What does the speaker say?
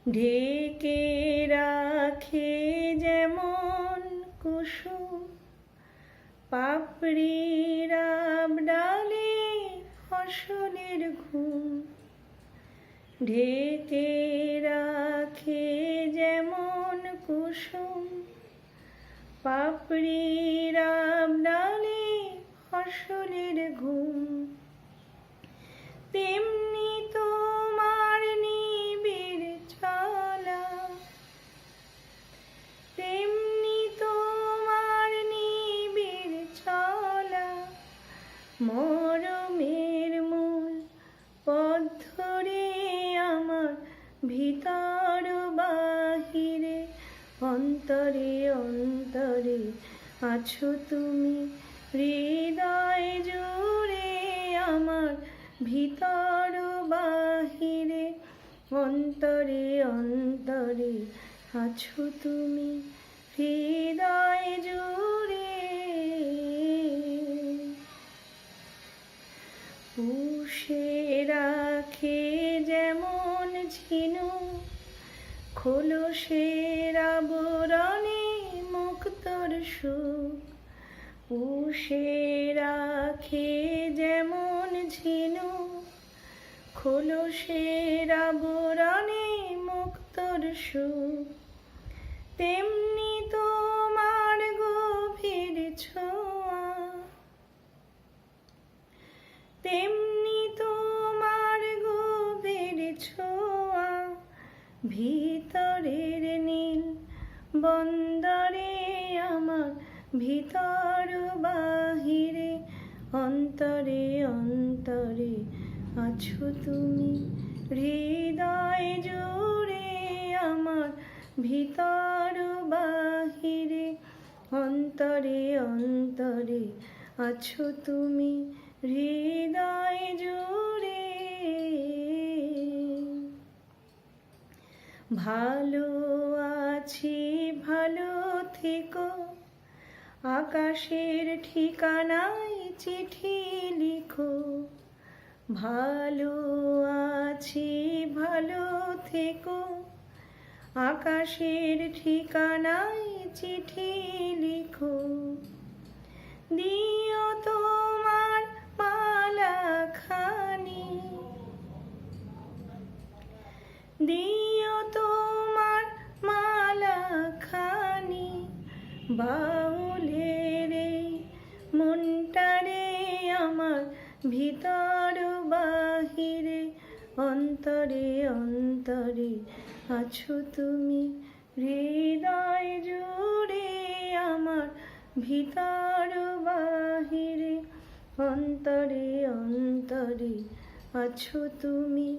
ঢেকে রাখে যেমন কুসুম পাপড়ির ডালে ফসলের ঘুম। ঢেকে রাখে যেমন কুসুম পাপড়ির ডালে ফসলের ঘুম, তেমনি তোমার নিবিড় চলা, তেমনি তোমার নিবিড় চলা মরমের মূল পথ ধরে আমার ভিতর বাহিরে অন্তরে অন্তরে আছো তুমি, হৃদয় জুড়ে আমার ভিতর বাহিরে অন্তরে অন্তরে আছো তুমি, হৃদয় জুড়ে। পুষে রাখে যেমন ঝিনুক খোলসের আবরণে মুক্তর সুখ। পুষে রাখে যেমন ঝিনুক খোলসের আবরণে মুক্তর সুখ, তেমনি তোমার গভীর ছোঁয়া, তেমনি তোমার গভীর ছোঁয়া ভিতরের নীল বন্দরে আমার ভিতর বাহিরে অন্তরে অন্তরে আছো তুমি, হৃদয় জুড়ে আমার ভিতর বাহিরে অন্তরে অন্তরে আছো তুমি, হৃদয় জুড়ে। ভালো আছি ভালো থেকো আকাশের ঠিকানায় চিঠি লিখো। ভালো আছি ভালো থেকো আকাশের ঠিকানায় চিঠি লিখো। দিও তোমার মালা খানি, দিও তোমার মালা খানি বাউলের মনটারে আমার ভিতর বাহিরে অন্তরে অন্তরে আছো তুমি, হৃদয় জুড়ে আমার ভিতর বাহিরে অন্তরে অন্তরে আছো তুমি।